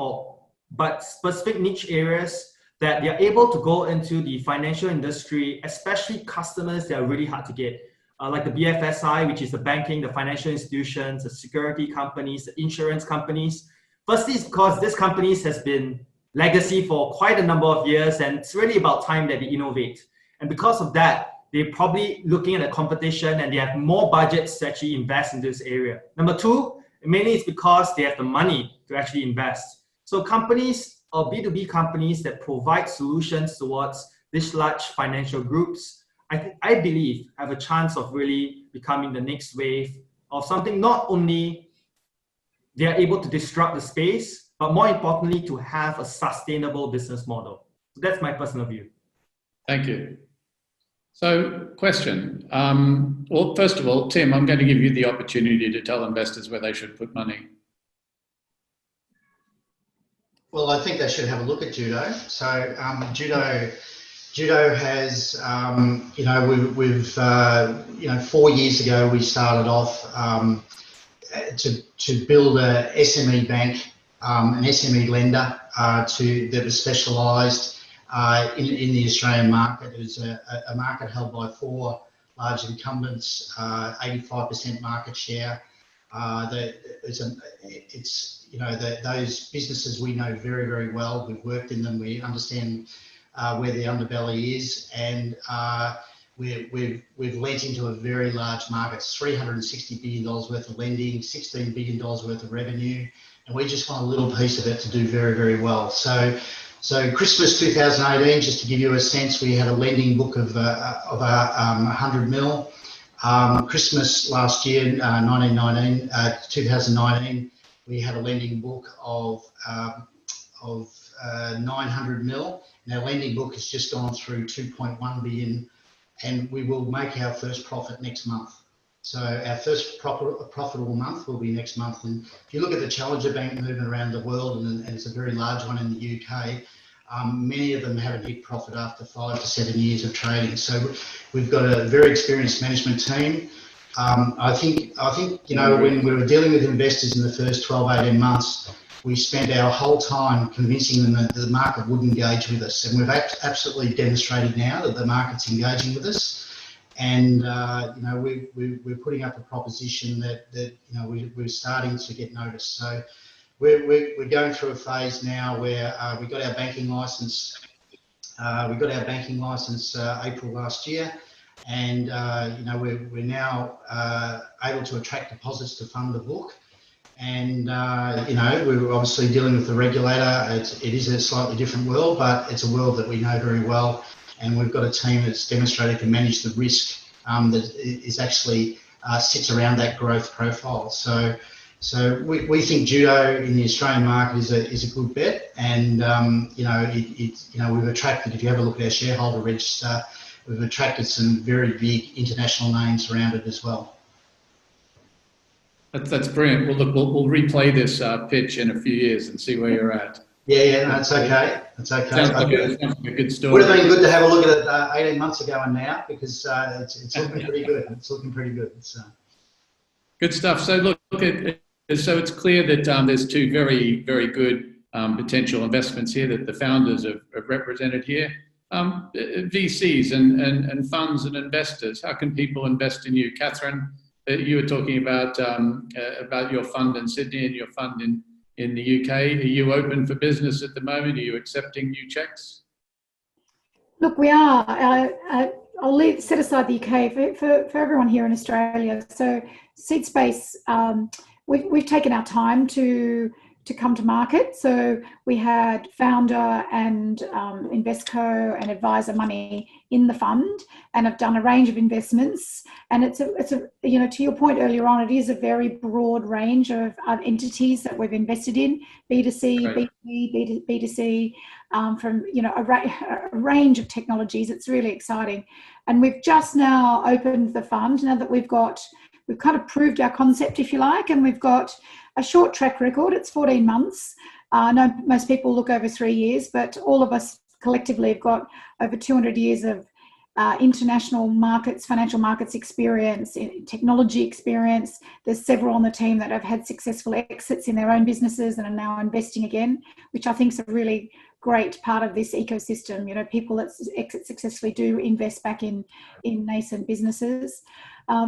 but specific niche areas that they're able to go into the financial industry, especially customers that are really hard to get. Like the BFSI, which is the banking, the financial institutions, the security companies, the insurance companies. Firstly, it's because these companies has been legacy for quite a number of years, and it's really about time that they innovate. And because of that, they're probably looking at the competition and they have more budgets to actually invest in this area. Number two, mainly it's because they have the money to actually invest. So companies or B2B companies that provide solutions towards these large financial groups, I believe have a chance of really becoming the next wave of something not only they are able to disrupt the space, but more importantly, to have a sustainable business model. So that's my personal view. Thank you. So, question. Well, first of all, Tim, I'm going to give you the opportunity to tell investors where they should put money. Well, I think they should have a look at Judo. So, Judo has, we've 4 years ago we started off to build a SME bank, an SME lender that was specialised in the Australian market. It was a market held by 4 large incumbents, 85% market share. Those businesses we know very, very well. We've worked in them. We understand where the underbelly is, and we've lent into a very large market. It's $360 billion worth of lending, $16 billion worth of revenue, and we just want a little piece of it to do very, very well. So Christmas 2018, just to give you a sense, we had a lending book of 100 mil. Christmas last year, 2019, we had a lending book of 900 mil. And our lending book has just gone through 2.1 billion, and we will make our first profit next month. So our first profitable month will be next month. And if you look at the Challenger Bank movement around the world, and it's a very large one in the UK, many of them haven't hit profit after 5 to 7 years of trading. So we've got a very experienced management team. I think when we were dealing with investors in the first 12, 18 months, we spent our whole time convincing them that the market would engage with us. And we've absolutely demonstrated now that the market's engaging with us. And, we're putting up a proposition that we're starting to get noticed. So we're going through a phase now where we got our banking license. April last year, and we're now able to attract deposits to fund the book. And we're obviously dealing with the regulator. It is a slightly different world, but it's a world that we know very well. And we've got a team that's demonstrated to manage the risk that is actually sits around that growth profile. So we think Judo in the Australian market is a good bet, and we've attracted. If you have a look at our shareholder register, we've attracted some very big international names around it as well. That's brilliant. Well, look, we'll replay this pitch in a few years and see where you're at. Yeah, no, it's okay. It's okay. Sounds like a good story. Would have been good to have a look at it 18 months ago and now, because it's looking pretty good. It's looking pretty good. Good stuff. So look, so it's clear that there's 2 very, very good potential investments here that the founders have represented here. VCs and funds and investors. How can people invest in you, Catherine? You were talking about your fund in Sydney and your fund in the UK. Are you open for business at the moment? Are you accepting new checks? Look, we are. I'll set aside the UK for everyone here in Australia. So Seed Space, we've taken our time to come to market. So we had founder and investco and advisor money in the fund, and have done a range of investments. And it's a to your point earlier on, it is a very broad range of entities that we've invested in, B2C, right. B2C, from a range of technologies. It's really exciting, and we've just now opened the fund now that we've kind of proved our concept, if you like, and we've got a short track record. It's 14 months. I know most people look over 3 years, but all of us collectively have got over 200 years of international markets, financial markets experience, technology experience. There's several on the team that have had successful exits in their own businesses and are now investing again, which I think is a really great part of this ecosystem. People that exit successfully do invest back in nascent businesses.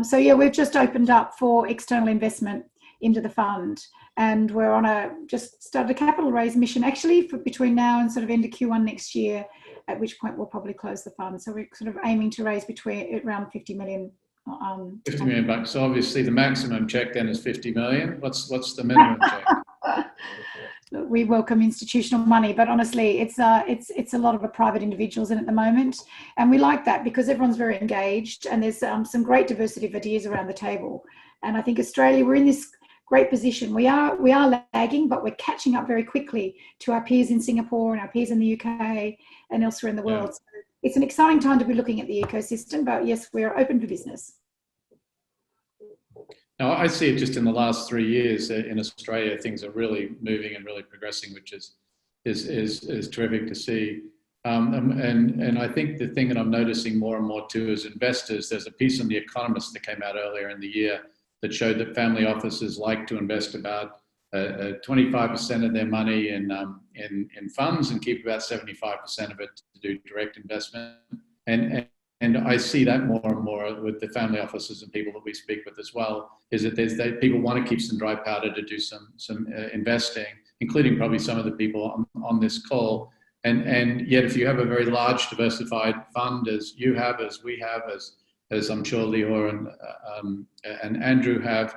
So yeah, we've just opened up for external investment. into the fund. And we're on just started a capital raise mission actually for between now and sort of end of Q1 next year, at which point we'll probably close the fund. So we're sort of aiming to raise around 50 million. 50 million bucks. So obviously the maximum check then is 50 million. What's the minimum check? We welcome institutional money, but honestly, it's a lot of private individuals in at the moment, and we like that because everyone's very engaged, and there's some great diversity of ideas around the table. And I think Australia, we're in this great position. We are lagging, but we're catching up very quickly to our peers in Singapore and our peers in the UK and elsewhere in the world. So it's an exciting time to be looking at the ecosystem, but yes, we're open for business. Now, I see it just in the last 3 years in Australia, things are really moving and really progressing, which is terrific to see. And I think the thing that I'm noticing more and more too as investors, there's a piece in The Economist that came out earlier in the year that showed that family offices like to invest about 25% of their money in funds and keep about 75% of it to do direct investment. And I see that more and more with the family offices and people that we speak with as well, is that people want to keep some dry powder to do some investing, including probably some of the people on this call. And yet if you have a very large diversified fund as you have, as we have, as I'm sure Leo and Andrew have,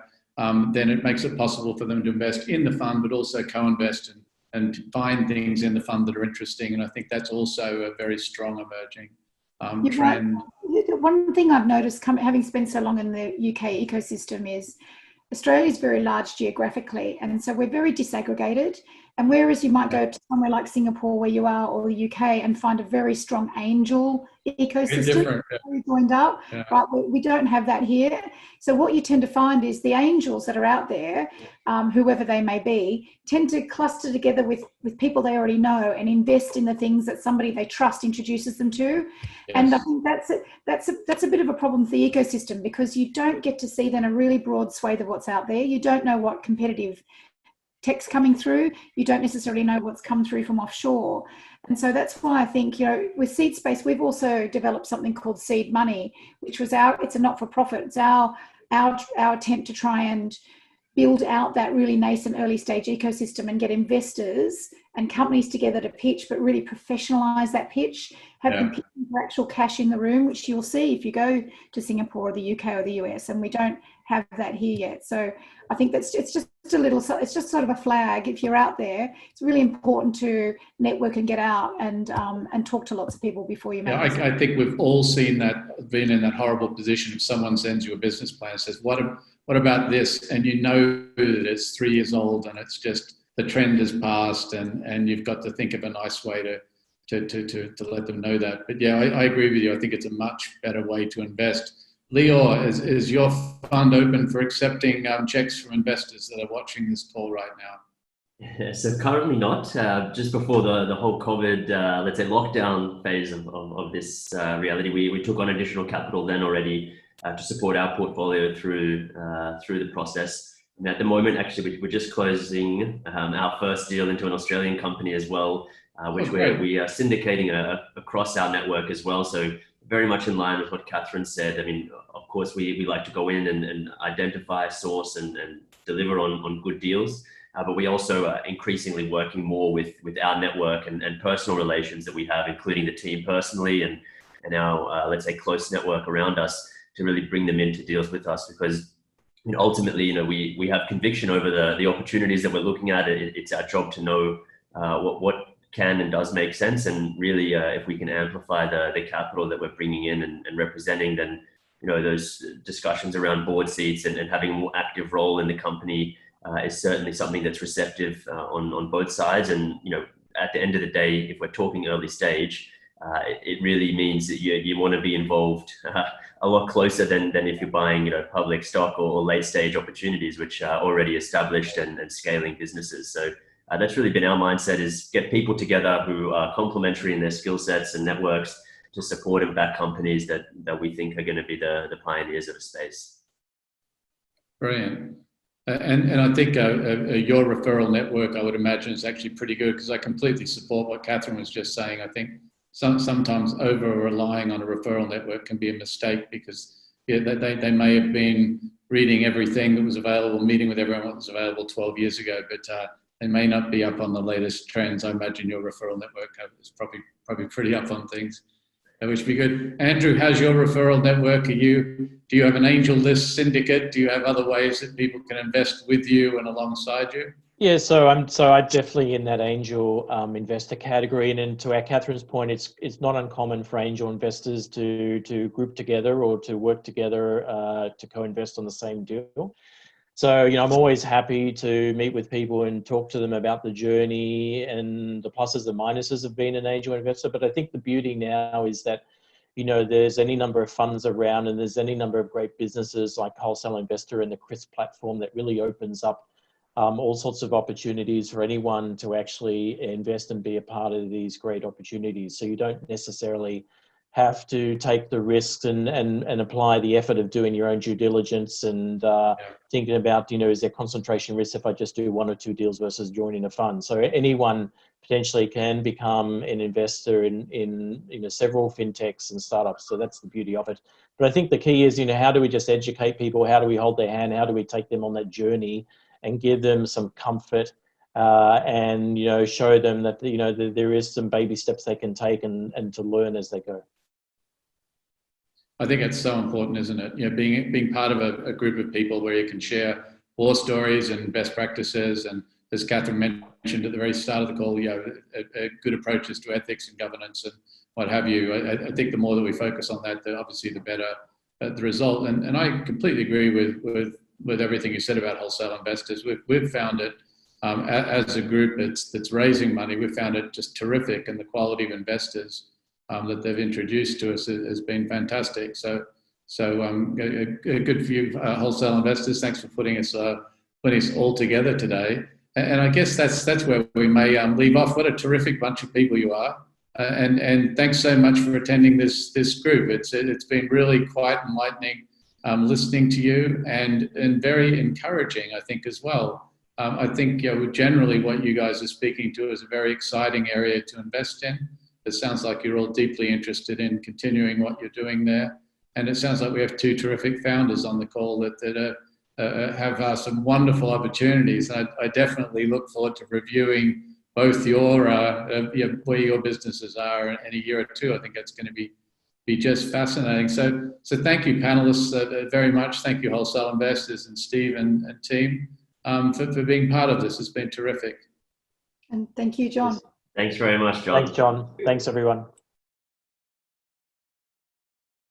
then it makes it possible for them to invest in the fund, but also co-invest and find things in the fund that are interesting. And I think that's also a very strong emerging trend. Right. One thing I've noticed, having spent so long in the UK ecosystem, is Australia is very large geographically, and so we're very disaggregated. And whereas you might go to somewhere like Singapore, where you are, or the UK, and find a very strong angel ecosystem joined up, right? We don't have that here. So what you tend to find is the angels that are out there, whoever they may be, tend to cluster together with people they already know and invest in the things that somebody they trust introduces them to. Yes. And I think that's a bit of a problem for the ecosystem, because you don't get to see then a really broad swathe of what's out there. You don't know what competitive tech's coming through. You don't necessarily know what's come through from offshore. And so that's why I think, with Seed Space, we've also developed something called Seed Money, which was it's a not-for-profit. It's our attempt to try and build out that really nascent early stage ecosystem and get investors and companies together to pitch, but really professionalize that pitch, have them pitch for actual cash in the room, which you'll see if you go to Singapore or the UK or the US, and we don't have that here yet. So I think it's just sort of a flag. If you're out there, it's really important to network and get out and talk to lots of people before you make it. I think we've all seen that, been in that horrible position if someone sends you a business plan and says, what about this? And you know that it's 3 years old and it's just, the trend has passed, and you've got to think of a nice way to let them know that. But yeah, I agree with you. I think it's a much better way to invest. Leo, is your fund open for accepting checks from investors that are watching this call right now? Yeah, so currently not. Just before the whole COVID, let's say, lockdown phase of this reality, we took on additional capital then already to support our portfolio through the process. And at the moment, actually, we're just closing our first deal into an Australian company as well, which we are syndicating across our network as well. So very much in line with what Catherine said. I mean, of course, we like to go in and identify, source, and deliver on good deals. But we also are increasingly working more with our network and personal relations that we have, including the team personally and our, let's say, close network around us, to really bring them into deals with us. Because ultimately, we have conviction over the opportunities that we're looking at. It's our job to know what can and does make sense, and really if we can amplify the capital that we're bringing in and representing, then those discussions around board seats and having a more active role in the company is certainly something that's receptive on both sides. And at the end of the day, if we're talking early stage, it really means that you want to be involved a lot closer than if you're buying public stock or late stage opportunities, which are already established and scaling businesses. So that's really been our mindset, is get people together who are complementary in their skill sets and networks to support and back companies that we think are going to be the pioneers of the space. Brilliant. And I think your referral network, I would imagine, is actually pretty good, because I completely support what Catherine was just saying. I think sometimes over-relying on a referral network can be a mistake, because they may have been reading everything that was available, meeting with everyone that was available 12 years ago, but they may not be up on the latest trends. I imagine your referral network is probably pretty up on things, which would be good. Andrew, how's your referral network? Do you have an angel list syndicate? Do you have other ways that people can invest with you and alongside you? Yeah, so I'm definitely in that angel investor category, and then to Catherine's point, it's not uncommon for angel investors to group together or to work together to co-invest on the same deal. So I'm always happy to meet with people and talk to them about the journey and the pluses and minuses of being an angel investor. But I think the beauty now is that there's any number of funds around, and there's any number of great businesses like Wholesale Investor and the CRIS platform that really opens up all sorts of opportunities for anyone to actually invest and be a part of these great opportunities. So you don't necessarily have to take the risks and apply the effort of doing your own due diligence and thinking about, is there concentration risk if I just do one or two deals versus joining a fund. So anyone potentially can become an investor in several fintechs and startups. So that's the beauty of it. But I think the key is, how do we just educate people? How do we hold their hand? How do we take them on that journey and give them some comfort and show them that there is some baby steps they can take and to learn as they go. I think it's so important, isn't it? Being part of a group of people where you can share war stories and best practices, and as Catherine mentioned at the very start of the call, good approaches to ethics and governance and what have you. I think the more that we focus on that, obviously the better the result. And I completely agree with everything you said about Wholesale Investors. We've found it as a group that's raising money. We've found it just terrific, and the quality of investors that they've introduced to us has been fantastic. So good for you, Wholesale Investors. Thanks for putting us all together today. And I guess that's where we may leave off. What a terrific bunch of people you are, and thanks so much for attending this group. It's been really quite enlightening. Listening to you and very encouraging, I think, as well. I think generally what you guys are speaking to is a very exciting area to invest in. It sounds like you're all deeply interested in continuing what you're doing there. And it sounds like we have two terrific founders on the call that have some wonderful opportunities. I definitely look forward to reviewing both where your businesses are in a year or two. I think that's going to be just fascinating. So thank you, panelists, very much. Thank you, Wholesale Investors and Steve and team for being part of this. It's been terrific. And thank you, John. Thanks very much, John. Thanks, John. Thanks, everyone.